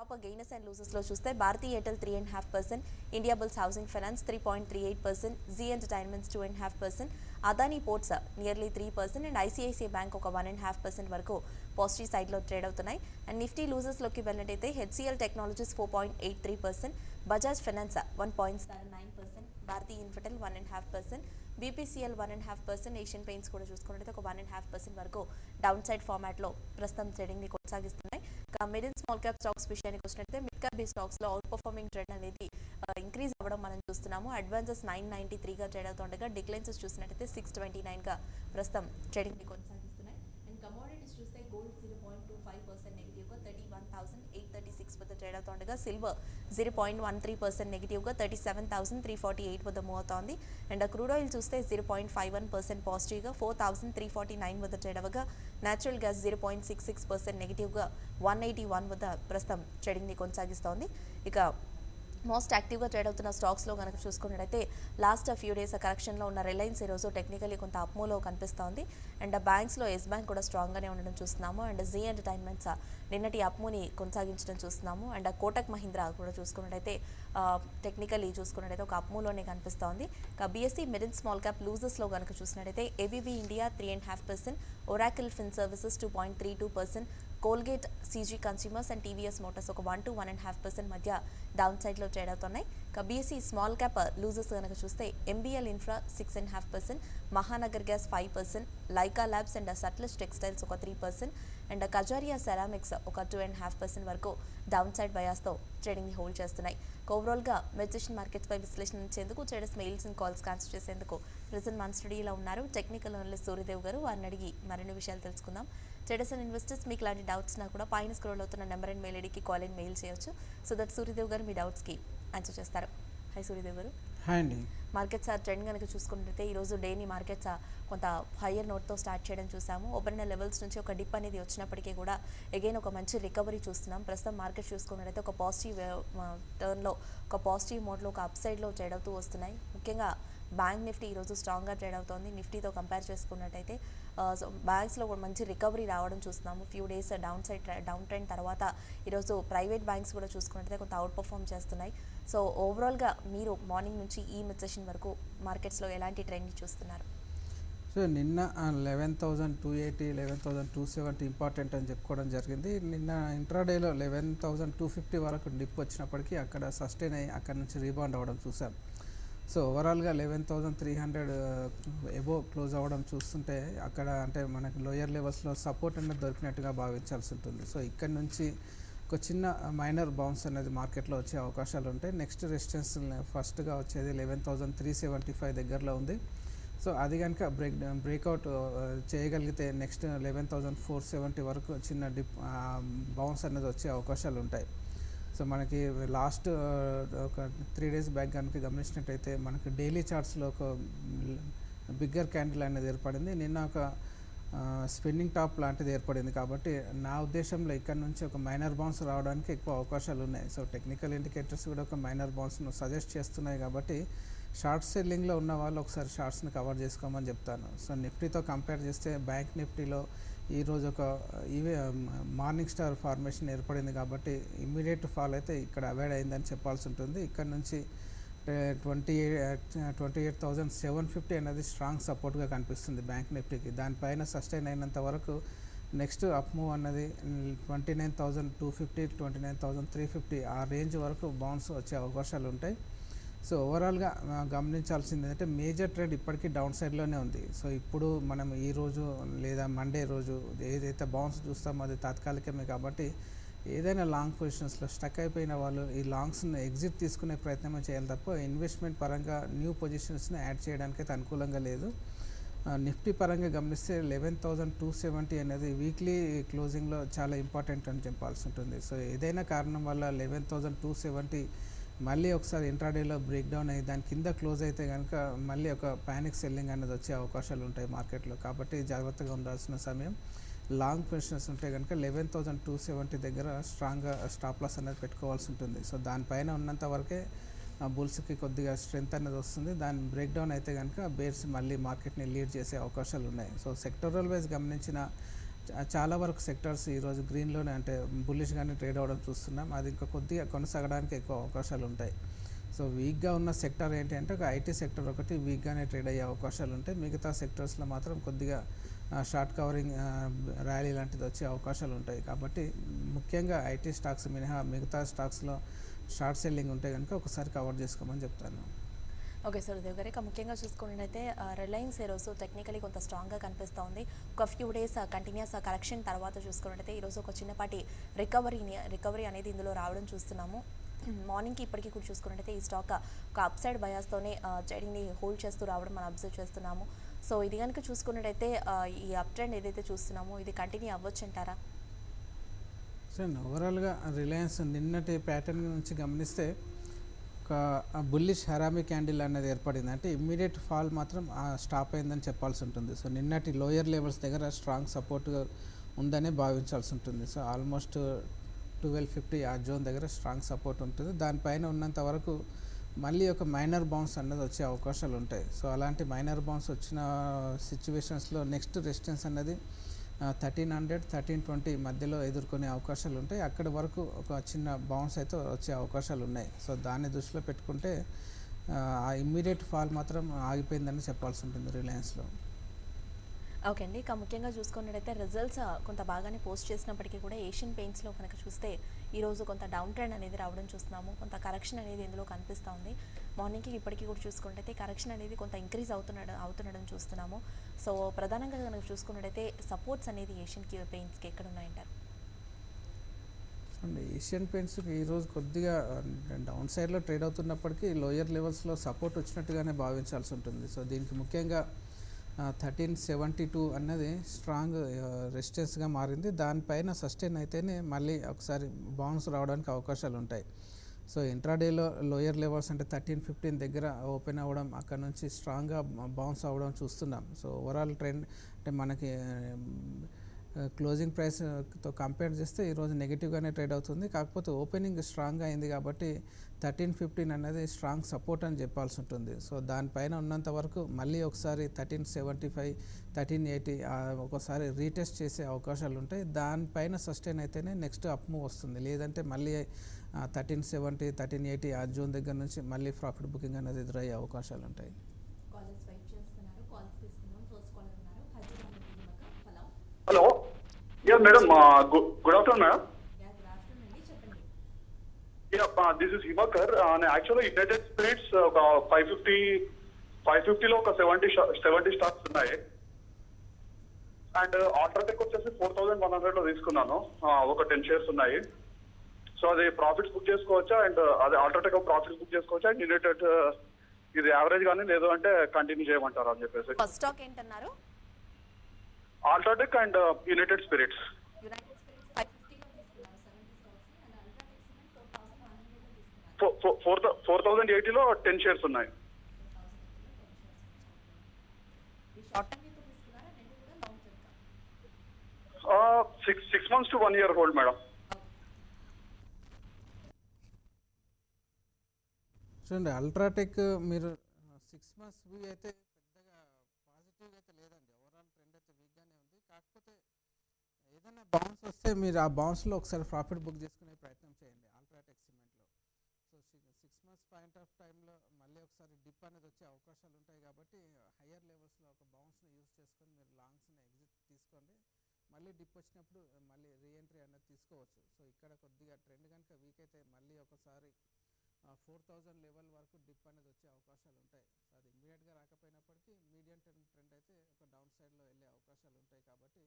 Top gainers and లూజర్స్లో చూస్తే Bharti Airtel 3.5%, Indiabulls housing finance 3.38%, Zee entertainments 2.5%, Adani ports nearly 3% and ICICI bank ఒక 1.5% వరకు పాజిటివ్ సైడ్లో ట్రేడ్ అవుతున్నాయి. అండ్ నిఫ్టీ లూజర్స్లోకి వెళ్ళినట్టయితే HCL technologies 4.83%, Bajaj finance 1.79%, Bharti Infratel 1.5%, BPCL 1.5%, Asian paints కూడా చూసుకున్నట్లయితే ఒక 1.5% వరకు డౌన్ సైడ్ ఫార్మాట్లో ప్రస్తుతం ట్రేడింగ్ని కొనసాగిస్తున్నాయి. Mid and small cap stocks విషయానికి వచ్చినట్లయితే మిడ్ క్యాప్ బేస్ స్టాక్స్లో అవుట్ పర్ఫార్మింగ్ ట్రెండ్ అనేది ఇంక్రీజ్ అవ్వడం మనం చూస్తున్నాము. అడ్వాన్సెస్ 993గా ట్రేడ్ అవుతుండగా డిక్లైన్సెస్ చూసినట్లయితే 629గా ప్రస్తుతం ట్రేడింగ్ని కొనసాగిస్తున్నాయి. అండ్ కమోడిటీస్ చూస్తే గోల్డ్ 0.25% నెగిటివ్గా 31,836 వద్ద ట్రేడ్ అవుతుండగా సిల్వర్ 0.13% నెగిటివ్గా 37,348 వద్ద మూవ్ అవుతోంది. అండ్ క్రూడ్ ఆయిల్ చూస్తే 0.51% పాజిటివ్గా 4,349 వద్ద ట్రేడ్ అవ్వగా న్యాచురల్ గ్యాస్ 0.66% నెగిటివ్గా 181 వద్ద ప్రస్తుతం ట్రేడింగ్ని కొనసాగిస్తోంది. ఇక మోస్ట్ యాక్టివ్గా ట్రేడ్ అవుతున్న స్టాక్స్లో కనుక చూసుకున్నట్టయితే లాస్ట్ ఫ్యూ డేస్ కరెక్షన్లో ఉన్న రిలయన్స్ ఈరోజు టెక్నికలీ కొంత అప్మూలో కనిపిస్తోంది. అండ్ బ్యాంక్స్లో ఎస్ బ్యాంక్ కూడా స్ట్రాంగ్గానే ఉండడం చూస్తున్నాము. అండ్ జీ ఎంటర్టైన్మెంట్స్ నిన్నటి అప్మూని కొనసాగించడం చూస్తున్నాము. అండ్ కోటక్ మహీంద్రా కూడా చూసుకున్నట్టయితే టెక్నికలీ చూసుకున్నట్టయితే ఒక అప్మూలోనే కనిపిస్తోంది. ఇక BSE mid and small cap లూజర్స్లో కనుక చూసినట్టయితే ABB India 3.5%, Oracle fin services 2.32%, Colgate, CG consumers and TVS motors ఒక 1 to 1.5% మధ్య డౌన్ సైడ్లో ట్రేడ్ అవుతున్నాయి. ఇక బీఎస్సీ స్మాల్ క్యాప్ లూజర్స్ కనుక చూస్తే MBL infra 6.5%, Mahanagar gas 5%, Lyka labs and Sutlej textiles ఒక 3% అండ్ కజారియా సెరామిక్స్ ఒక 2.5% వరకు డౌన్ సైడ్ బయాస్తో ట్రేడింగ్ని హోల్డ్ చేస్తున్నాయి. ఓవరాల్గా మెడిటేషన్ మార్కెట్స్పై విశ్లేషించేందుకు traders mails and calls answer చేసేందుకు ప్రెజెంట్ మన స్టూడియోలో ఉన్నారు టెక్నికల్ అనలిస్ట్ సూర్యదేవ్ గారు. వారిని అడిగి మరిన్ని విషయాలు తెలుసుకుందాం. ట్రేడర్స్ అండ్ ఇన్వెస్టర్స్ మీకు ఇలాంటి డౌట్స్ నాకు కూడా పైన స్క్రోల్ అవుతున్న నెంబర్ అండ్ మెయిల్ ఐడికి కాల్ అండ్ మెయిల్ చేయొచ్చు. సో దట్ సూర్యదేవ్ గారు మీ డౌట్స్కి ఆన్సర్ చేస్తారు. హై సూర్యదేవ్ గారు. హాయ్ అండి. మార్కెట్స్ ట్రెండ్ కనుక చూసుకుంటే ఈరోజు డేని మార్కెట్స్ కొంత హయ్యర్ నోట్తో స్టార్ట్ చేయడం చూసాము. ఓపెన్ లెవెల్స్ నుంచి ఒక డిప్ అనేది వచ్చినప్పటికీ కూడా అగైన్ ఒక మంచి రికవరీ చూస్తున్నాం. ప్రస్తుతం మార్కెట్ చూసుకున్నట్టయితే ఒక పాజిటివ్ టర్న్లో ఒక పాజిటివ్ మోడ్లో ఒక అప్ సైడ్లో ట్రేడ్ అవుతూ వస్తున్నాయి. ముఖ్యంగా బ్యాంక్ నిఫ్టీ ఈరోజు స్ట్రాంగ్గా ట్రేడ్ అవుతోంది. నిఫ్టీతో కంపేర్ చేసుకున్నట్టయితే సో బ్యాంక్స్లో కూడా మంచి రికవరీ రావడం చూస్తున్నాము. ఫ్యూ డేస్ డౌన్ ట్రెండ్ తర్వాత ఈరోజు ప్రైవేట్ బ్యాంక్స్ కూడా చూసుకున్నట్టయితే కొంత అవుట్ పర్ఫామ్ చేస్తున్నాయి. సో ఓవరాల్గా మీరు మార్నింగ్ నుంచి ఈ మిడ్ సెషన్ వరకు మార్కెట్స్లో ఎలాంటి ట్రెండ్ చూస్తున్నారు? సో నిన్న 11,280, 11,270 ఇంపార్టెంట్ అని చెప్పుకోవడం జరిగింది. నిన్న ఇంట్రాడేలో 11,250 వరకు డిప్ వచ్చినప్పటికీ అక్కడ సస్టైన్ అయ్యి అక్కడ నుంచి రీబౌండ్ అవ్వడం చూసాం. సో ఓవరాల్గా 11,300 ఎబో క్లోజ్ అవ్వడం చూస్తుంటే అక్కడ అంటే మనకి లోయర్ లెవెల్స్లో సపోర్ట్ అనేది దొరికినట్టుగా భావించాల్సి ఉంటుంది. సో ఇక్కడ నుంచి ఒక చిన్న మైనర్ బౌన్స్ అనేది మార్కెట్లో వచ్చే అవకాశాలు ఉంటాయి. నెక్స్ట్ రెసిస్టెన్స్ ఫస్ట్గా వచ్చేది 11,375 దగ్గరలో ఉంది. సో అది కనుక బ్రేక్అవుట్ చేయగలిగితే నెక్స్ట్ 11,470 వరకు చిన్న డిప్ బౌన్స్ అనేది వచ్చే అవకాశాలు ఉంటాయి. సో మనకి లాస్ట్ ఒక 3 days బ్యాక్ కనుక గమనించినట్టయితే మనకి డైలీ చార్ట్స్లో ఒక బిగ్గర్ క్యాండిల్ అనేది ఏర్పడింది. నిన్న ఒక స్పిన్నింగ్ టాప్ లాంటిది ఏర్పడింది. కాబట్టి నా ఉద్దేశంలో ఇక్కడ నుంచి ఒక మైనర్ బౌన్స్ రావడానికి ఎక్కువ అవకాశాలు ఉన్నాయి. సో టెక్నికల్ ఇండికేటర్స్ కూడా ఒక మైనర్ బౌన్స్ను సజెస్ట్ చేస్తున్నాయి. కాబట్టి షార్ట్ సెల్లింగ్లో ఉన్న వాళ్ళు ఒకసారి షార్ట్స్ని కవర్ చేసుకోమని చెప్తాను. సో నిఫ్టీతో కంపేర్ చేస్తే బ్యాంక్ నిఫ్టీలో ఈరోజు ఒక మార్నింగ్ స్టార్ ఫార్మేషన్ ఏర్పడింది. కాబట్టి ఇమ్మీడియట్ ఫాల్ అయితే ఇక్కడ అవాయిడ్ అయిందని చెప్పాల్సి ఉంటుంది. ఇక్కడ నుంచి 28,750 అనేది స్ట్రాంగ్ సపోర్ట్గా కనిపిస్తుంది బ్యాంక్ నిఫ్టీకి. దానిపైన సస్టైన్ అయినంత వరకు నెక్స్ట్ అప్ మూవ్ అన్నది 29,250, 29,350 ఆ రేంజ్ వరకు బౌన్స్ వచ్చే అవకాశాలు ఉంటాయి. సో ఓవరాల్గా గమనించాల్సింది ఏంటంటే మేజర్ ట్రెండ్ ఇప్పటికీ డౌన్ సైడ్లోనే ఉంది. సో ఇప్పుడు మనం ఈరోజు లేదా మండే రోజు ఏదైతే బౌన్స్ చూస్తామో అది తాత్కాలికమే. కాబట్టి ఏదైనా లాంగ్ పొజిషన్స్లో స్టక్ అయిపోయిన వాళ్ళు ఈ లాంగ్స్ని ఎగ్జిట్ తీసుకునే ప్రయత్నం చేయాలి తప్ప ఇన్వెస్ట్మెంట్ పరంగా న్యూ పొజిషన్స్ని యాడ్ చేయడానికి అయితే అనుకూలంగా లేదు. నిఫ్టీ పరంగా గమనిస్తే 11,270 అనేది వీక్లీ క్లోజింగ్లో చాలా ఇంపార్టెంట్ అని చెప్పాల్సి ఉంటుంది. సో ఏదైనా కారణం వల్ల 11,270 మళ్ళీ ఒకసారి ఇంట్రాడేలో బ్రేక్ డౌన్ అయ్యి దాని కింద క్లోజ్ అయితే కనుక మళ్ళీ ఒక ప్యానిక్ సెల్లింగ్ అనేది వచ్చే అవకాశాలు ఉంటాయి మార్కెట్లో. కాబట్టి జాగ్రత్తగా ఉండాల్సిన సమయం. లాంగ్ పొజిషన్స్ ఉంటే కనుక 11,270 దగ్గర స్ట్రాంగ్గా స్టాప్ లాస్ అనేది పెట్టుకోవాల్సి ఉంటుంది. సో దానిపైన ఉన్నంత వరకే బుల్స్కి కొద్దిగా స్ట్రెంత్ అనేది వస్తుంది. దాని బ్రేక్ డౌన్ అయితే కనుక బేర్స్ మళ్ళీ మార్కెట్ని లీడ్ చేసే అవకాశాలు ఉన్నాయి. సో సెక్టోరల్ వైజ్ గమనించిన చాలా వరకు సెక్టర్స్ ఈరోజు గ్రీన్లోనే అంటే బుల్లిష్గానే ట్రేడ్ అవ్వడం చూస్తున్నాం. అది ఇంకా కొద్దిగా కొనసాగడానికి ఎక్కువ అవకాశాలు ఉంటాయి. సో వీక్గా ఉన్న సెక్టర్ ఏంటి అంటే ఒక ఐటీ సెక్టర్ ఒకటి వీక్గానే ట్రేడ్ అయ్యే అవకాశాలు ఉంటాయి. మిగతా సెక్టర్స్లో మాత్రం కొద్దిగా షార్ట్ కవరింగ్ ర్యాలీ లాంటిది వచ్చే అవకాశాలు ఉంటాయి. కాబట్టి ముఖ్యంగా ఐటీ స్టాక్స్ మినహా మిగతా స్టాక్స్లో షార్ట్ సెల్లింగ్ ఉంటే కనుక ఒకసారి కవర్ చేసుకోమని చెప్తాను. ఓకే సార్, దేవ్ గారు, ఇక ముఖ్యంగా చూసుకున్నట్టయితే రిలయన్స్ ఈరోజు టెక్నికలీ కొంత స్ట్రాంగ్గా కనిపిస్తూ ఉంది. ఒక ఫ్యూ డేస్ కంటిన్యూస్ కరెక్షన్ తర్వాత చూసుకున్నట్టయితే ఈరోజు ఒక చిన్నపాటి రికవరీ అనేది ఇందులో రావడం చూస్తున్నాము. మార్నింగ్కి ఇప్పటికీ కూడా చూసుకున్నట్టయితే ఈ స్టాక్ ఒక అప్ సైడ్ బయాస్తోనే ట్రేడింగ్ని హోల్డ్ చేస్తూ రావడం మనం అబ్జర్వ్ చేస్తున్నాము. సో ఇది కనుక చూసుకున్నట్టయితే ఈ అప్ ట్రెండ్ ఏదైతే చూస్తున్నామో ఇది కంటిన్యూ అవ్వచ్చు అంటారా? సో ఓవరాల్గా రిలయన్స్ నిన్నటి ప్యాటర్న్ నుంచి గమనిస్తే ఒక బుల్లిష్ హరామీ క్యాండిల్ అనేది ఏర్పడింది. అంటే ఇమ్మీడియట్ ఫాల్ మాత్రం స్టాప్ అయిందని చెప్పాల్సి ఉంటుంది. సో నిన్నటి లోయర్ లెవెల్స్ దగ్గర స్ట్రాంగ్ సపోర్ట్గా ఉందని భావించాల్సి ఉంటుంది. సో ఆల్మోస్ట్ 1250 ఆ జోన్ దగ్గర స్ట్రాంగ్ సపోర్ట్ ఉంటుంది. దానిపైన ఉన్నంత వరకు మళ్ళీ ఒక మైనర్ బౌన్స్ అన్నది వచ్చే అవకాశాలు ఉంటాయి. సో అలాంటి మైనర్ బౌన్స్ వచ్చిన సిచ్యువేషన్స్లో నెక్స్ట్ రెసిస్టెన్స్ అన్నది 1300, 1320 మధ్యలో ఎదుర్కొనే అవకాశాలు ఉంటాయి. అక్కడి వరకు ఒక చిన్న బౌన్స్ అయితే వచ్చే అవకాశాలు ఉన్నాయి. సో దాన్ని దృష్టిలో పెట్టుకుంటే ఆ ఇమ్మీడియట్ ఫాల్ మాత్రం ఆగిపోయిందని చెప్పాల్సి ఉంటుంది రిలయన్స్లో. ఓకే అండి, ఇక ముఖ్యంగా చూసుకున్నట్టయితే రిజల్ట్స్ కొంత బాగానే పోస్ట్ చేసినప్పటికీ కూడా ఏషియన్ పెయింట్స్లో కనుక చూస్తే ఈరోజు కొంత డౌన్ ట్రెండ్ అనేది రావడం చూస్తున్నాము. కొంత కరెక్షన్ అనేది ఇందులో కనిపిస్తూ ఉంది. మార్నింగ్కి ఇప్పటికీ కూడా చూసుకున్నట్టయితే కరెక్షన్ అనేది కొంత ఇంక్రీజ్ అవుతుండడం చూస్తున్నాము. సో ప్రధానంగా కనుక చూసుకున్నట్టయితే సపోర్ట్స్ అనేది ఏషియన్ పెయింట్స్కి ఎక్కడ ఉన్నాయంటారు? ఏషియన్ పెయింట్స్కి ఈరోజు కొద్దిగా డౌన్ సైడ్లో ట్రేడ్ అవుతున్నప్పటికీ లోయర్ లెవెల్స్లో సపోర్ట్ వచ్చినట్టుగానే భావించాల్సి ఉంటుంది. సో దీనికి ముఖ్యంగా 1372 అన్నది స్ట్రాంగ్ రెసిస్టెన్స్గా మారింది. దానిపైన సస్టైన్ అయితేనే మళ్ళీ ఒకసారి బౌన్స్ రావడానికి అవకాశాలు ఉంటాయి. సో ఇంట్రాడేలో లోయర్ లెవెల్స్ అంటే 1315 దగ్గర ఓపెన్ అవ్వడం, అక్కడ నుంచి స్ట్రాంగ్గా బౌన్స్ అవ్వడం చూస్తున్నాం. సో ఓవరాల్ ట్రెండ్ అంటే మనకి క్లోజింగ్ ప్రైస్తో కంపేర్ చేస్తే ఈరోజు నెగిటివ్గానే ట్రేడ్ అవుతుంది. కాకపోతే ఓపెనింగ్ స్ట్రాంగ్గా అయింది కాబట్టి 1315 అనేది స్ట్రాంగ్ సపోర్ట్ అని చెప్పాల్సి ఉంటుంది. సో దానిపైన ఉన్నంత వరకు మళ్ళీ ఒకసారి 1375, 1380 ఒకసారి రీటెస్ట్ చేసే అవకాశాలు ఉంటాయి. దానిపైన సస్టైన్ అయితేనే నెక్స్ట్ అప్ మూవ్ వస్తుంది. లేదంటే మళ్ళీ 1370, 1380 ఆ జోన్ దగ్గర నుంచి మళ్ళీ ప్రాఫిట్ బుకింగ్ అనేది ఎదురయ్యే అవకాశాలు ఉంటాయి. Hello, yeah madam, good afternoon madam. Yeah, this is Himakar. నేను యాక్చువల్గా యునైటెడ్ స్పిరిట్స్ ఒక 550లో ఒక 70 స్టాక్స్ ఉన్నాయి. అండ్ ఆల్ట్రాటెక్ వచ్చేసి 4100లో తీసుకున్నాను. ఒక 10 షేర్స్ ఉన్నాయి. సో అది ప్రాఫిట్స్ బుక్ చేసుకోవచ్చా? అండ్ అదే ఆల్ట్రాటెక్ ప్రాఫిట్స్ బుక్ చేసుకోవచ్చా? అండ్ యునైటెడ్ ఇది యావరేజ్ కానీ లేదు అంటే కంటిన్యూ చేయమంటారా అని చెప్పేసి. ఫస్ట్ స్టాక్ ఏంటన్నారు? UltraTech and united spirits. 4080లో 10 షేర్స్ ఉన్నాయి. 6 months to 1 year hold madam. చూడండి, అల్ట్రాటెక్ మీరు 6 months వ్యూ అయితే పెద్దగా పాజిటివ్గా అయితే లేదండి. ఓవరాల్ ట్రెండ్ అయితే వీక్గానే ఉంది. కాకపోతే ఏదైనా బౌన్స్ వస్తే మీరు ఆ బౌన్స్లో ఒకసారి ప్రాఫిట్ బుక్ చేసుకునే ప్రయత్నం చేయండి అల్ట్రాటెక్ సిమెంట్లో. సో 6 months పాయింట్ ఆఫ్ టైంలో మళ్ళీ ఒకసారి డిప్ అనేది వచ్చే అవకాశాలు ఉంటాయి. కాబట్టి హయ్యర్ లెవెల్స్లో ఒక బౌన్స్ని యూజ్ చేసుకొని మీరు లాంగ్స్ని ఎగ్జిట్ తీసుకోండి. మళ్ళీ డిప్ వచ్చినప్పుడు మళ్ళీ రీఎంట్రీ అనేది తీసుకోవచ్చు. సో ఇక్కడ కొద్దిగా ట్రెండ్ కనుక వీక్ అయితే మళ్ళీ ఒకసారి 4000 లెవెల్ వరకు డిప్ అనేది వచ్చే అవకాశాలు ఉంటాయి. సో అది ఇమ్మీడియట్గా రాకపోయినప్పటికీ మీడియం టర్మ్ ట్రెండ్ అయితే ఒక డౌన్ సైడ్లో వెళ్ళే అవకాశాలు ఉంటాయి. కాబట్టి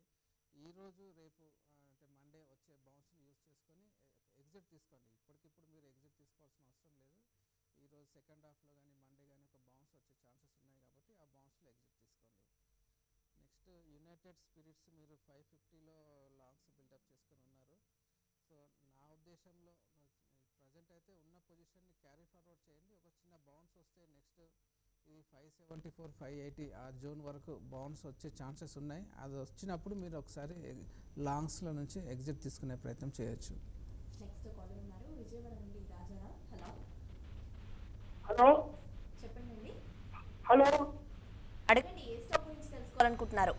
ఈరోజు రేపు అంటే మండే వచ్చే బౌన్స్ని యూజ్ చేసుకొని ఎగ్జిట్ తీసుకోండి. ఇప్పటికిప్పుడు మీరు ఎగ్జిట్ తీసుకోవాల్సిన అవసరం లేదు. ఈరోజు సెకండ్ హాఫ్లో కానీ మండే కానీ ఒక బౌన్స్ వచ్చే ఛాన్సెస్ ఉన్నాయి కాబట్టి ఆ బౌన్స్లో ఎగ్జిట్ తీసుకోండి. నెక్స్ట్ యునైటెడ్ స్పిరిట్స్ మీరు 550లో లాంగ్స్ బిల్డప్ చేసుకొని ఉన్నారు. సో నా ఉద్దేశంలో ప్రజెంట్ అయితే ఉన్న పొజిషన్ని క్యారీ ఫార్వర్డ్ చేయండి. ఒక చిన్న బౌన్స్ వస్తే నెక్స్ట్ ఇది 574, 580 ఆ జోన్ వరకు బౌన్స్ వచ్చే ఛాన్సెస్ ఉన్నాయి. అది వచ్చినప్పుడు మీరు ఒకసారి లాంగ్స్లో నుంచి ఎగ్జిట్ తీసుకునే ప్రయత్నం చేయొచ్చు. నెక్స్ట్ కాలర్ ఉన్నారు, విజయవాడ నుండి రాజారావు. హలో, చెప్పండి అండి. హలో, అడగండి, ఏ స్టాక్ గురించి తెలుసుకోవాలనుకుంటున్నారు?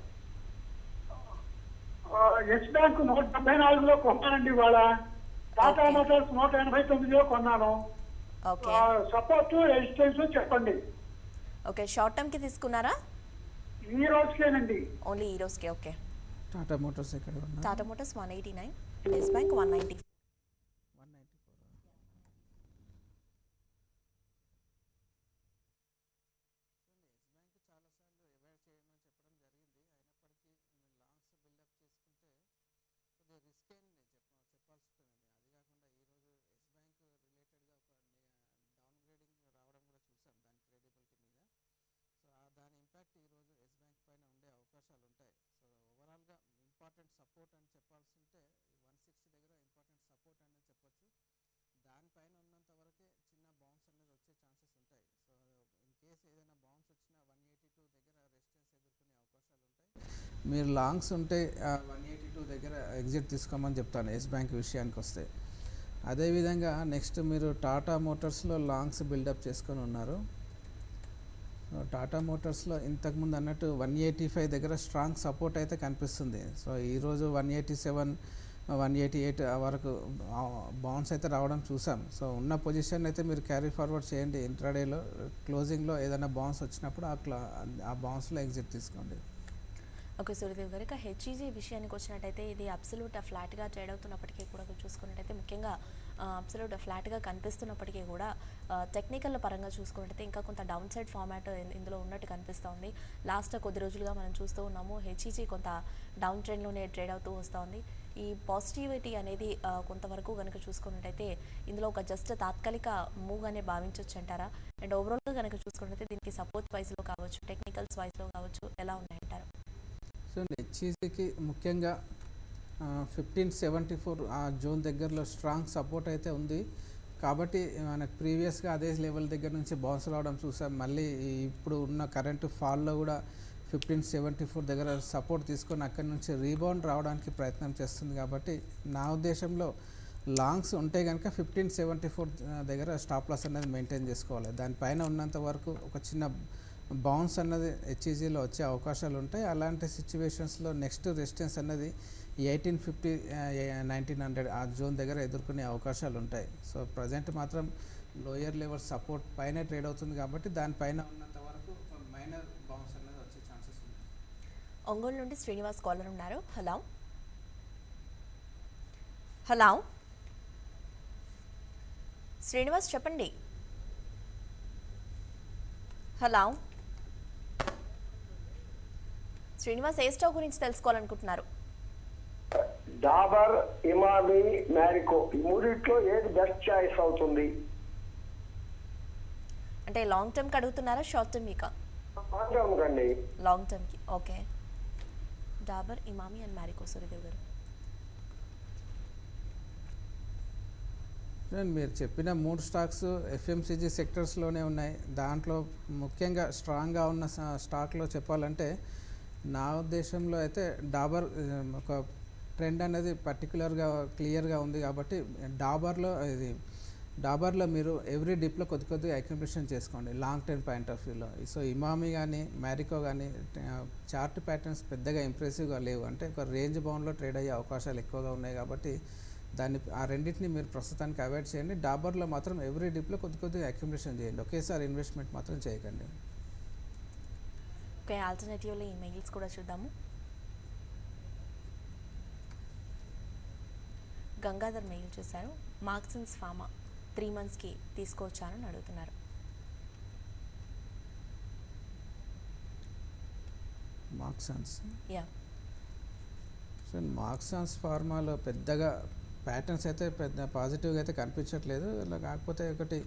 ఎస్ బ్యాంక్ 174లో కొన్నానండి ఇవాళ. టాటా Okay. మోటార్స్ 189లో కొన్నాను. ఓకే సపోర్ట్ రెసిస్టెన్స్ చెప్పండి. ఓకే షార్ట్ టర్మ్కి తీసుకున్నారా? ఈ రోజుకేనండి. ఓన్లీ ఈ రోజుకే. ఓకే టాటా మోటార్స్ ఎక్కడ ఉన్నా టాటా మోటార్స్ 189, ఎస్ బ్యాంక్ 190. 194. దాని ఇంపాక్ట్ ఈరోజు ఎస్ బ్యాంక్ పైన ఉండే అవకాశాలు ఉంటాయి. సో ఓవరాల్గా ఇంపార్టెంట్ సపోర్ట్ అని చెప్పాల్సి ఉంటే 160 దగ్గర ఇంపార్టెంట్ సపోర్ట్ అనేది చెప్పొచ్చు. దానిపైన ఉన్నంత వరకే చిన్న బౌన్స్ అనేది వచ్చే ఛాన్సెస్ ఉంటాయి. సో ఇన్ కేస్ ఏదైనా బౌన్స్ వచ్చినా 182 దగ్గర రెసిస్టెన్స్ ఎదుర్కొనే అవకాశాలు ఉంటాయి. మీరు లాంగ్స్ ఉంటే 182 దగ్గర ఎగ్జిట్ తీసుకోమని చెప్తాను ఎస్ బ్యాంక్ విషయానికి వస్తే. అదేవిధంగా నెక్స్ట్ మీరు టాటా మోటార్స్లో లాంగ్స్ బిల్డప్ చేసుకొని ఉన్నారు. టాటా మోటార్స్లో ఇంతకుముందు అన్నట్టు 185 దగ్గర స్ట్రాంగ్ సపోర్ట్ అయితే కనిపిస్తుంది. సో ఈరోజు 187, 188 వరకు బౌన్స్ అయితే రావడం చూసాం. సో ఉన్న పొజిషన్ అయితే మీరు క్యారీ ఫార్వర్డ్ చేయండి. ఇంట్రాడేలో క్లోజింగ్లో ఏదైనా బౌన్స్ వచ్చినప్పుడు ఆ బౌన్స్లో ఎగ్జిట్ తీసుకోండి. ఓకే సూర్యదేవ్ గారు, ఇక హెచ్ఈజీ విషయానికి వచ్చినట్టయితే ఇది అబ్సల్యూట్ ఫ్లాట్గా ట్రేడ్ అవుతున్నప్పటికీ కూడా చూసుకున్నట్టయితే ముఖ్యంగా అబ్సల్యూట్ ఫ్లాట్గా కనిపిస్తున్నప్పటికీ కూడా టెక్నికల్ పరంగా చూసుకున్నట్టయితే ఇంకా కొంత డౌన్ సైడ్ ఫార్మాట్ ఇందులో ఉన్నట్టు కనిపిస్తోంది. లాస్ట్ కొద్ది రోజులుగా మనం చూస్తూ ఉన్నాము హెచ్ఈజీ కొంత డౌన్ ట్రెండ్లోనే ట్రేడ్ అవుతూ వస్తుంది. ఈ పాజిటివిటీ అనేది కొంతవరకు కనుక చూసుకున్నట్టయితే ఇందులో ఒక జస్ట్ తాత్కాలిక మూవ్ అనే భావించవచ్చు అంటారా? అండ్ ఓవరాల్గా కనుక చూసుకున్నట్టయితే దీనికి సపోర్ట్ వైజ్లో కావచ్చు, టెక్నికల్స్ వైజ్లో కావచ్చు, ఎలా ఉన్నాయంటారు? సో హెచ్ఈసీకి ముఖ్యంగా 1574 ఆ జోన్ దగ్గరలో స్ట్రాంగ్ సపోర్ట్ అయితే ఉంది. కాబట్టి మనకు ప్రీవియస్గా అదే లెవెల్ దగ్గర నుంచి బౌన్స్ రావడం చూసాం. మళ్ళీ ఇప్పుడు ఉన్న కరెంటు ఫాల్లో కూడా 1574 దగ్గర సపోర్ట్ తీసుకొని అక్కడి నుంచి రీబౌండ్ రావడానికి ప్రయత్నం చేస్తుంది. కాబట్టి నా ఉద్దేశంలో లాంగ్స్ ఉంటే కనుక 1574 దగ్గర స్టాప్ లాస్ అనేది మెయింటైన్ చేసుకోవాలి. దానిపైన ఉన్నంత వరకు ఒక చిన్న బౌన్స్ అన్నది హెచ్ఈజీలో వచ్చే అవకాశాలు ఉంటాయి. అలాంటి సిచ్యువేషన్స్లో నెక్స్ట్ రెసిస్టెన్స్ అన్నది 1850, 1900 ఆ జోన్ దగ్గర ఎదుర్కొనే అవకాశాలు ఉంటాయి. సో ప్రజెంట్ మాత్రం లోయర్ లెవెల్ సపోర్ట్ పైన ట్రేడ్ అవుతుంది కాబట్టి దానిపైన ఉన్నంత వరకు మైనర్ బౌన్స్ అన్నది వచ్చే ఛాన్సెస్ ఉంటాయి. ఒంగోలు నుండి శ్రీనివాస్ కాలర్ ఉన్నారు. హలో హలో శ్రీనివాస్ చెప్పండి. హలో శ్రీనివాస్, ఏ స్టాక్ గురించి తెలుసుకోవాలనుకుంటున్నారు? డాబర్, ఇమామి, మ్యారికో ఈ మూడిట్లో ఏది బెస్ట్ చాయిస్ అవుతుంది? అంటే లాంగ్ టర్మ్కి అడుగుతున్నారా, షార్ట్ టర్మ్ మీకా? అండి లాంగ్ టర్మ్కి. Okay, Dabur, Emami and Marico. సూర్యదేవ్ గారు, మీరు చెప్పిన 3 స్టాక్స్ ఎఫ్ఎంసీజీ సెక్టర్స్లోనే ఉన్నాయి. దాంట్లో ముఖ్యంగా స్ట్రాంగ్గా ఉన్న స్టాక్లో చెప్పాలంటే నా ఉద్దేశంలో అయితే డాబర్ ఒక ట్రెండ్ అనేది పర్టికులర్గా క్లియర్గా ఉంది. కాబట్టి డాబర్లో మీరు ఎవ్రీ డిప్లో కొద్దిగా అక్యుమిలేషన్ చేసుకోండి లాంగ్ టర్మ్ పాయింట్ ఆఫ్ వ్యూలో. సో ఇమామి కానీ మ్యారికో కానీ చార్ట్ ప్యాటర్న్స్ పెద్దగా ఇంప్రెసివ్గా లేవు. అంటే ఒక రేంజ్ బౌండ్లో ట్రేడ్ అయ్యే అవకాశాలు ఎక్కువగా ఉన్నాయి. కాబట్టి ఆ రెండింటిని మీరు ప్రస్తుతానికి అవాయిడ్ చేయండి. డాబర్లో మాత్రం ఎవ్రీ డిప్లో కొద్దిగా అక్యుమిలేషన్ చేయండి. ఒకేసారి ఇన్వెస్ట్మెంట్ మాత్రం చేయకండి. ఓకే, ఆల్టర్నేటివ్లో ఈ మెయిల్స్ కూడా చూద్దాము. గంగాధర్ మెయిల్ చేశారు. మార్క్సన్స్ ఫార్మా 3 monthsకి తీసుకోవచ్చానని అడుగుతున్నారు. మార్క్సన్స్ యా సో మార్క్సన్స్ ఫార్మాలో పెద్దగా ప్యాటర్న్స్ అయితే పెద్ద పాజిటివ్గా అయితే కనిపించట్లేదు. ఇలా కాకపోతే ఒకటి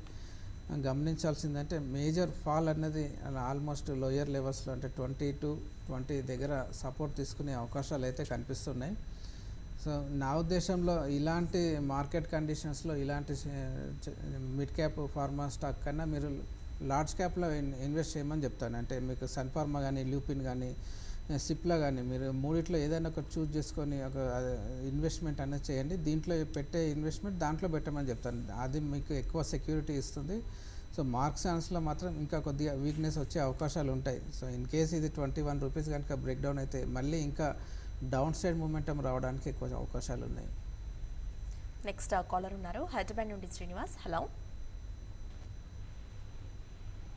గమనించాల్సిందంటే మేజర్ ఫాల్ అన్నది ఆల్మోస్ట్ లోయర్ లెవెల్స్లో అంటే 20 దగ్గర సపోర్ట్ తీసుకునే అవకాశాలు అయితే కనిపిస్తున్నాయి. సో నా ఉద్దేశంలో ఇలాంటి మార్కెట్ కండిషన్స్లో ఇలాంటి మిడ్ క్యాప్ ఫార్మా స్టాక్ కన్నా మీరు లార్జ్ క్యాప్లో ఇన్వెస్ట్ చేయమని చెప్తాను. అంటే మీకు సన్ ఫార్మా కానీ, ల్యూపిన్ కానీ, సిప్లా కానీ మీరు మూడిట్లో ఏదైనా ఒకటి చూస్ చేసుకొని ఒక ఇన్వెస్ట్మెంట్ అనేది చేయండి. దీంట్లో పెట్టే ఇన్వెస్ట్మెంట్ దాంట్లో పెట్టమని చెప్తాను. అది మీకు ఎక్కువ సెక్యూరిటీ ఇస్తుంది. సో మార్క్సన్స్లో మాత్రం ఇంకా కొద్దిగా వీక్నెస్ వచ్చే అవకాశాలు ఉంటాయి. సో ఇన్ కేస్ ఇది 21 రూపీస్ కనుక బ్రేక్ డౌన్ అయితే మళ్ళీ ఇంకా డౌన్ సైడ్ మూమెంటం రావడానికి ఎక్కువ అవకాశాలు ఉన్నాయి. నెక్స్ట్ కాలర్ ఉన్నారు హైదరాబాద్ నుండి Srinivas. Hello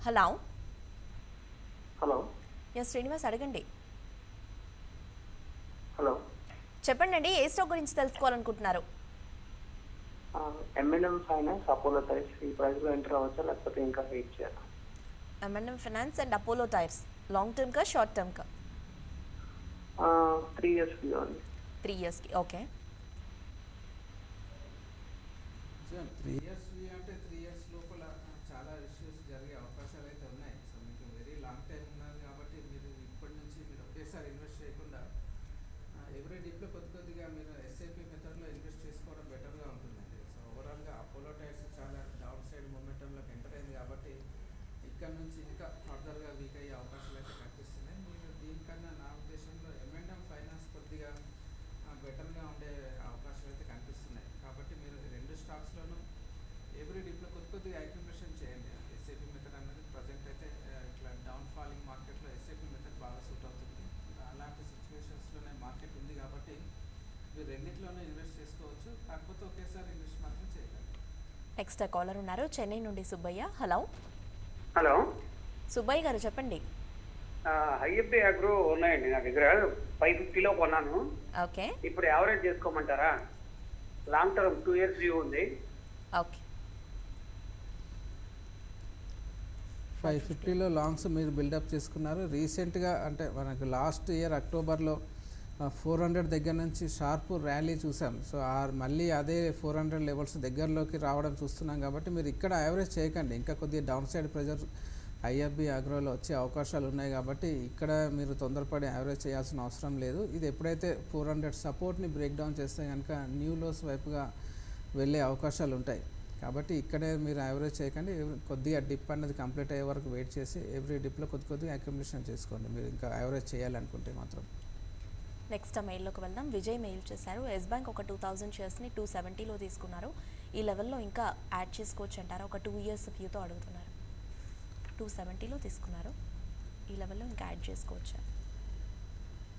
hello hello yes Srinivas అడగండి. హలో చెప్పండి అండి, ఏ స్టాక్ గురించి తెలుసుకోవాలనుకుంటున్నారు? ఎంఎన్ఎం ఫైనాన్స్ అపోలో టైర్స్ ఈ ప్రైస్లో ఎంటర్ అవ్వచ్చా లేకపోతే ఇంకా వెయిట్ చేయాలా? M&M finance and Apollo tyres long term కా షార్ట్ టర్మ్ కా? 3 years అండి. 3 yearsకి. ఓకే. 3 years అంటే 3 years లోపల చాలా ఇష్యూస్ జరిగే అవకాశాలు అయితే ఉన్నాయి. సో మీకు వెరీ లాంగ్ టైం ఉన్నది కాబట్టి మీరు ఇప్పటి నుంచి మీరు ఒకేసారి ఇన్వెస్ట్ చేయకుండా ఎవ్రీ డీప్లో కొద్దిగా మీరు ఎస్ఐపి మెథడ్లో ఇన్వెస్ట్ చేసుకోవడం బెటర్గా ఉంటుందండి. సో ఓవరాల్గా అపోలో టైర్స్ చాలా డౌన్ సైడ్ మూమెంటంలోకి ఎంటర్ అయింది కాబట్టి ఇక్కడ నుంచి ఇంకా ఫర్దర్గా వీక్ అయ్యే అవకాశాలు అయితే కనిపిస్తున్నాయి. మీరు దీనికన్నా నా ఉద్దేశంలో ఎంఎన్ఎం ఫైనాన్స్ కొద్దిగా బెటర్గా ఉండే అవకాశాలు అయితే కనిపిస్తున్నాయి. కాబట్టి మీరు రెండు స్టాక్స్లోనూ ఎవ్రీ డీప్లో కొద్దిగా అక్యుమిలేషన్ చేయండి. ఎస్ఐపి మెథడ్ అనేది ప్రజెంట్ అయితే ఇట్లా డౌన్ ఫాలింగ్ మార్కెట్లో ఎస్ఐపి మెథడ్ బాగా సూట్ అవుతుంది. అలాంటి సిచ్యువేషన్స్లోనే మార్కెట్ ఉంది కాబట్టి మీరు రెండింటిలోనే ఇన్వెస్ట్ చేసుకోవచ్చు. కాకపోతే ఒకేసారి ఇన్వెస్ట్ మాత్రం చేయగలరు. నెక్స్ట్ కాలర్ ఉన్నారు చెన్నై నుండి సుబ్బయ్య. హలో హలో సుబ్బయ్య గారు చెప్పండి. ఐఎఫ్బి అగ్రో ఉన్నాయండి నా దగ్గర 550లో కొన్నాను. ఓకే ఇప్పుడు యావరేజ్ చేసుకోమంటారా? లాంగ్ టర్మ్ 2 years వ్యూ ఉంది. ఓకే. 550లో లాంగ్స్ మీరు బిల్డప్ చేసుకున్నారు. రీసెంట్గా అంటే మనకు లాస్ట్ ఇయర్ అక్టోబర్లో 400 దగ్గర నుంచి షార్ప్ ర్యాలీ చూసాం. సో మళ్ళీ అదే 400 లెవెల్స్ దగ్గరలోకి రావడం చూస్తున్నాం కాబట్టి మీరు ఇక్కడ యావరేజ్ చేయకండి. ఇంకా కొద్దిగా డౌన్ సైడ్ ప్రెజర్ ఐఎఫ్బి అగ్రోలో వచ్చే అవకాశాలు ఉన్నాయి కాబట్టి ఇక్కడ మీరు తొందరపడి యావరేజ్ చేయాల్సిన అవసరం లేదు. ఇది ఎప్పుడైతే 400 సపోర్ట్ని బ్రేక్ డౌన్ చేస్తే కనుక న్యూ లోస్ వైపుగా వెళ్ళే అవకాశాలు ఉంటాయి. కాబట్టి ఇక్కడే మీరు యావరేజ్ చేయకండి. కొద్దిగా డిప్ అనేది కంప్లీట్ అయ్యే వరకు వెయిట్ చేసి ఎవ్రీ డిప్లో కొద్దిగా అక్యుమిలేషన్ చేసుకోండి మీరు ఇంకా యావరేజ్ చేయాలనుకుంటే మాత్రం. నెక్స్ట్ మెయిల్లోకి వెళ్దాం. విజయ్ మెయిల్ చేశారు. ఎస్ బ్యాంక్ ఒక 2000 షేర్స్ని 270లో తీసుకున్నారు. ఈ లెవెల్లో ఇంకా యాడ్ చేసుకోవచ్చు అంటారా? ఒక 2 years వ్యూతో అడుగుతున్నారు. 270లో తీసుకున్నారు, ఈ లెవెల్లో ఇంకా యాడ్ చేసుకోవచ్చా?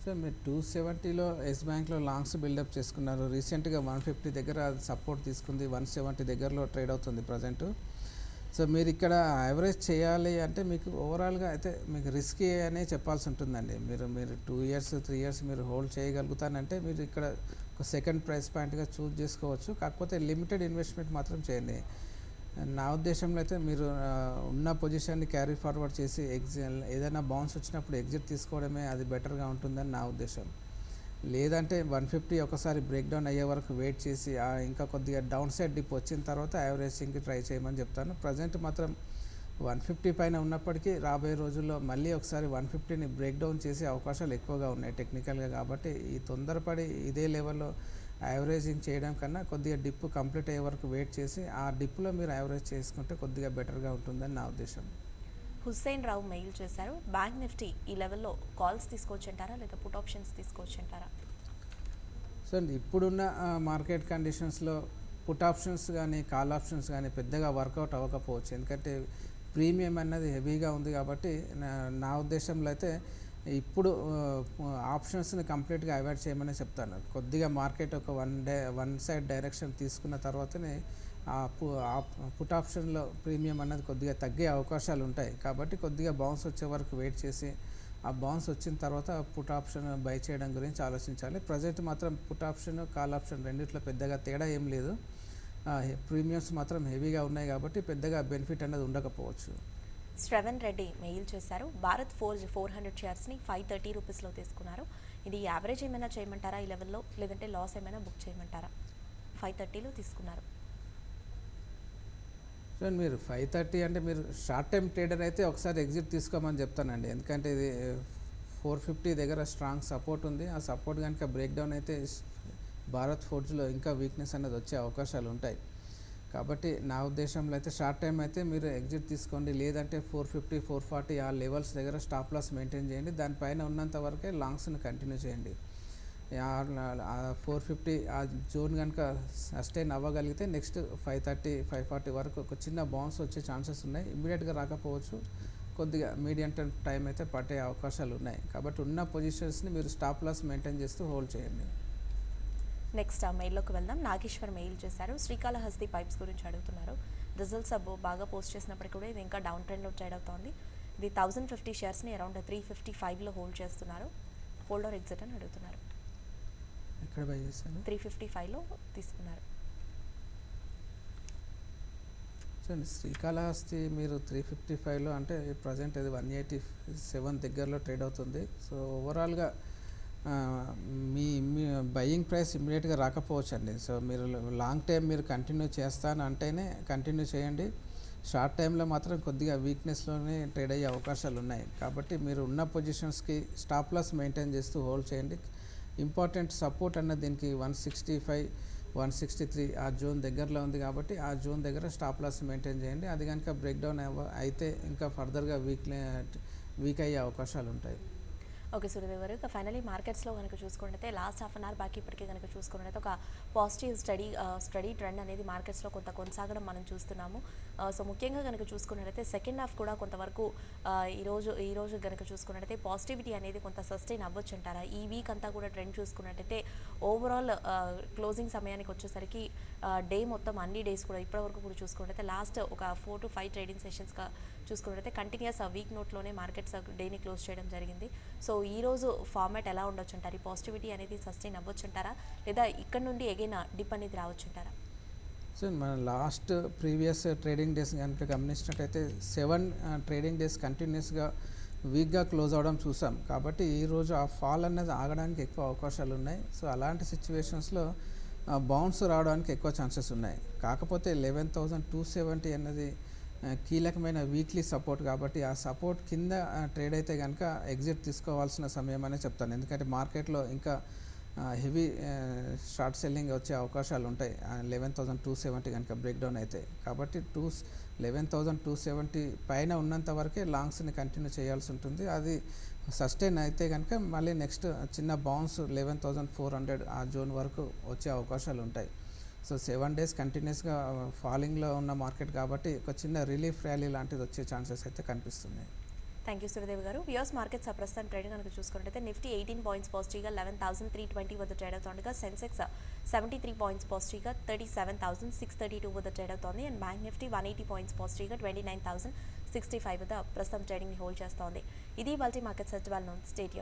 సో మీరు 270లో ఎస్ బ్యాంక్లో లాంగ్స్ బిల్డప్ చేసుకున్నారు. రీసెంట్గా 150 దగ్గర సపోర్ట్ తీసుకుంది, 170 దగ్గరలో ట్రేడ్ అవుతుంది ప్రజెంట్. సో మీరు ఇక్కడ యావరేజ్ చేయాలి అంటే మీకు ఓవరాల్గా అయితే మీకు రిస్కీ అనే చెప్పాల్సి ఉంటుందండి. మీరు 2 years 3 years మీరు హోల్డ్ చేయగలుగుతానంటే మీరు ఇక్కడ ఒక సెకండ్ ప్రైస్ పాయింట్గా చూస్ చేసుకోవచ్చు. కాకపోతే లిమిటెడ్ ఇన్వెస్ట్మెంట్ మాత్రం చేయండి. నా ఉద్దేశంలో అయితే మీరు ఉన్న పొజిషన్ని క్యారీ ఫార్వర్డ్ చేసి ఏదైనా బౌన్స్ వచ్చినప్పుడు ఎగ్జిట్ తీసుకోవడమే అది బెటర్గా ఉంటుందని నా ఉద్దేశం. లేదంటే 150 ఒకసారి బ్రేక్ డౌన్ అయ్యే వరకు వెయిట్ చేసి ఇంకా కొద్దిగా డౌన్ సైడ్ డిప్ వచ్చిన తర్వాత యావరేజింగ్కి ట్రై చేయమని చెప్తాను. ప్రజెంట్ మాత్రం 150 పైన ఉన్నప్పటికీ రాబోయే రోజుల్లో మళ్ళీ ఒకసారి 150ని బ్రేక్ డౌన్ చేసే అవకాశాలు ఎక్కువగా ఉన్నాయి టెక్నికల్గా. కాబట్టి ఈ తొందరపడి ఇదే లెవెల్లో యావరేజింగ్ చేయడం కన్నా కొద్దిగా డిప్ కంప్లీట్ అయ్యే వరకు వెయిట్ చేసి ఆ డిప్లో మీరు యావరేజ్ చేసుకుంటే కొద్దిగా బెటర్గా ఉంటుందని నా ఉద్దేశం. హుస్సేన్ రావు మెయిల్ చేశారు. బ్యాంక్ నిఫ్టీ ఈ లెవెల్లో కాల్స్ తీసుకోవచ్చు అంటారా లేదా పుట్ ఆప్షన్స్ తీసుకోవచ్చు అంటారా? సో ఇప్పుడున్న మార్కెట్ కండిషన్స్లో పుట్ ఆప్షన్స్ కానీ కాల్ ఆప్షన్స్ కానీ పెద్దగా వర్కౌట్ అవ్వకపోవచ్చు. ఎందుకంటే ప్రీమియం అన్నది హెవీగా ఉంది కాబట్టి నా ఉద్దేశంలో అయితే ఇప్పుడు ఆప్షన్స్ని కంప్లీట్గా అవాయిడ్ చేయమని చెప్తాను. కొద్దిగా మార్కెట్ ఒక వన్ సైడ్ డైరెక్షన్ తీసుకున్న తర్వాతనే పుట్ ఆప్షన్లో ప్రీమియం అన్నది కొద్దిగా తగ్గే అవకాశాలు ఉంటాయి. కాబట్టి కొద్దిగా బౌన్స్ వచ్చే వరకు వెయిట్ చేసి ఆ బౌన్స్ వచ్చిన తర్వాత పుట్ ఆప్షన్ బై చేయడం గురించి ఆలోచించాలి. ప్రజెంట్ మాత్రం పుట్ ఆప్షన్ కాల్ ఆప్షన్ రెండిట్లో పెద్దగా తేడా ఏం లేదు. ప్రీమియమ్స్ మాత్రం హెవీగా ఉన్నాయి కాబట్టి పెద్దగా బెనిఫిట్ అనేది ఉండకపోవచ్చు. శ్రవణ్ రెడ్డి మెయిల్ చేశారు. భారత్ ఫోర్జ్ 400 షేర్స్ని 530 రూపీస్లో తీసుకున్నారు. ఇది యావరేజ్ ఏమైనా చేయమంటారా ఈ లెవెల్లో, లేదంటే లాస్ ఏమైనా బుక్ చేయమంటారా? 530లో తీసుకున్నారు. సో మీరు 530 అంటే మీరు షార్ట్ టైం ట్రేడర్ అయితే ఒకసారి ఎగ్జిట్ తీసుకోమని చెప్తానండి. ఎందుకంటే ఇది 450 దగ్గర స్ట్రాంగ్ సపోర్ట్ ఉంది. ఆ సపోర్ట్ కనుక బ్రేక్ డౌన్ అయితే భారత్ ఫోర్జ్లో ఇంకా వీక్నెస్ అనేది వచ్చే అవకాశాలు ఉంటాయి. కాబట్టి నా ఉద్దేశంలో అయితే షార్ట్ టైం అయితే మీరు ఎగ్జిట్ తీసుకోండి. లేదంటే 450 440 ఆ లెవెల్స్ దగ్గర స్టాప్ లాస్ మెయింటైన్ చేయండి. దానిపైన ఉన్నంత వరకే లాంగ్స్ని కంటిన్యూ చేయండి. 450 ఆ జోన్ కనుక సస్టైన్ అవ్వగలిగితే నెక్స్ట్ 530 540 వరకు ఒక చిన్న బౌన్స్ వచ్చే ఛాన్సెస్ ఉన్నాయి. ఇమ్మీడియట్గా రాకపోవచ్చు. కొద్దిగా మీడియం టైం అయితే పట్టే అవకాశాలు ఉన్నాయి. కాబట్టి ఉన్న పొజిషన్స్ని మీరు స్టాప్ లాస్ మెయింటైన్ చేస్తూ హోల్డ్ చేయండి. నెక్స్ట్ ఆ మెయిల్లోకి వెళ్దాం. నాగేశ్వర్ మెయిల్ చేశారు. శ్రీకాళహస్తి పైప్స్ గురించి అడుగుతున్నారు. రిజల్ట్స్ బాగా పోస్ట్ చేసినప్పటికీ కూడా ఇది ఇంకా డౌన్ ట్రెండ్లో ట్రేడ్ అవుతోంది. ఇది 1050 షేర్స్ని అరౌండ్ 355లో హోల్డ్ చేస్తున్నారు. హోల్డ్ ఆర్ ఎగ్జిట్ అని అడుగుతున్నారు. ఎక్కడ బై చేశాను? 355లో తీసుకున్నారు. చూడండి, శ్రీకాళహస్తి మీరు 355లో అంటే ప్రజెంట్ అది 187 దగ్గరలో ట్రేడ్ అవుతుంది. సో ఓవరాల్గా మీ బయింగ్ ప్రైస్ ఇమ్మీడియట్గా రాకపోవచ్చు అండి. సో మీరు లాంగ్ టైం మీరు కంటిన్యూ చేస్తాను అంటేనే కంటిన్యూ చేయండి. షార్ట్ టైంలో మాత్రం కొద్దిగా వీక్నెస్లోనే ట్రేడ్ అయ్యే అవకాశాలు ఉన్నాయి. కాబట్టి మీరు ఉన్న పొజిషన్స్కి స్టాప్ లాస్ మెయింటైన్ చేస్తూ హోల్డ్ చేయండి. ఇంపార్టెంట్ సపోర్ట్ అన్నది దీనికి 165, 163 ఆ జోన్ దగ్గరలో ఉంది. కాబట్టి ఆ జోన్ దగ్గర స్టాప్ లాస్ మెయింటైన్ చేయండి. అది కనుక బ్రేక్ డౌన్ అయితే ఇంకా ఫర్దర్గా వీక్ అయ్యే అవకాశాలు ఉంటాయి. ఓకే సూర్యదేవ్ గారు, ఇక ఫైనలీ మార్కెట్స్లో కనుక చూసుకున్నట్టయితే last half an hour back ఇప్పటికే కనుక చూసుకున్నట్టయితే ఒక పాజిటివ్ స్టడీ ట్రెండ్ అనేది మార్కెట్స్లో కొంత కొనసాగడం మనం చూస్తున్నాము. సో ముఖ్యంగా కనుక చూసుకున్నట్టయితే సెకండ్ హాఫ్ కూడా కొంతవరకు ఈ రోజు కనుక చూసుకున్నట్టయితే పాజిటివిటీ అనేది కొంత సస్టైన్ అవ్వచ్చు అంటారా? ఈ వీక్ అంతా కూడా ట్రెండ్ చూసుకున్నట్టయితే ఓవరాల్ క్లోజింగ్ సమయానికి వచ్చేసరికి డే మొత్తం అన్ని డేస్ కూడా ఇప్పటివరకు కూడా చూసుకున్నట్టయితే లాస్ట్ ఒక 4 to 5 ట్రేడింగ్ సెషన్స్గా చూసుకున్నట్టయితే కంటిన్యూస్ వీక్ నోట్లోనే మార్కెట్స్ డేని క్లోజ్ చేయడం జరిగింది. సో ఈ రోజు ఫార్మాట్ ఎలా ఉండొచ్చు అంటారు? ఈ పాజిటివిటీ అనేది సస్టైన్ అవ్వచ్చు అంటారా, లేదా ఇక్కడ నుండి ఎగైన్ డిప్ అనేది రావచ్చు అంటారా? సో మన లాస్ట్ ప్రీవియస్ ట్రేడింగ్ డేస్ కనుక గమనించినట్టయితే 7 ట్రేడింగ్ డేస్ కంటిన్యూస్గా వీక్గా క్లోజ్ అవడం చూసాం. కాబట్టి ఈరోజు ఆ ఫాల్ అనేది ఆగడానికి ఎక్కువ అవకాశాలు ఉన్నాయి. సో అలాంటి సిచ్యువేషన్స్లో బౌన్స్ రావడానికి ఎక్కువ ఛాన్సెస్ ఉన్నాయి. కాకపోతే 11,270 అన్నది కీలకమైన వీక్లీ సపోర్ట్. కాబట్టి ఆ సపోర్ట్ కింద ట్రేడ్ అయితే కనుక ఎగ్జిట్ తీసుకోవాల్సిన సమయం అనే చెప్తాను. ఎందుకంటే మార్కెట్లో ఇంకా హెవీ షార్ట్ సెల్లింగ్ వచ్చే అవకాశాలు ఉంటాయి 11,270 కనుక బ్రేక్ డౌన్ అయితే. కాబట్టి 11,270 పైన ఉన్నంత వరకే లాంగ్స్ని కంటిన్యూ చేయాల్సి ఉంటుంది. అది సస్టైన్ అయితే కనుక మళ్ళీ నెక్స్ట్ చిన్న బౌన్స్ 11,400 ఆ జోన్ వరకు వచ్చే అవకాశాలు ఉంటాయి. సో 7 days కంటిన్యూస్గా ఫాలింగ్లో ఉన్న మార్కెట్ కాబట్టి ఒక చిన్న రిలీఫ్ ర్యాలీ లాంటిది వచ్చే ఛాన్సెస్ అయితే కనిపిస్తున్నాయి. థ్యాంక్ యూ సూర్యదేవ్ గారు. వ్యూస్ మార్కెట్స్ ప్రస్తుతం ట్రేడ్ కనుక చూసుకున్నట్టయితే నిఫ్టీ 18 పాయింట్స్ పాజిటివ్గా 11,320 వద్ద ట్రేడ్ అవుతుండగా సెన్సెక్స్ 73 పాయింట్స్ పాజిటివ్గా 37,632 వద్ద ట్రేడ్ అవుతోంది. అండ్ బ్యాంక్ నిఫ్టీ 180 పాయింట్స్ పాజిటివ్గా 29,065 వద్ద ప్రస్తుతం ట్రేడింగ్ని హోల్డ్ చేస్తోంది. ఇది వాల్టీ మార్కెట్ సర్చ్ వాళ్ళ స్టేట్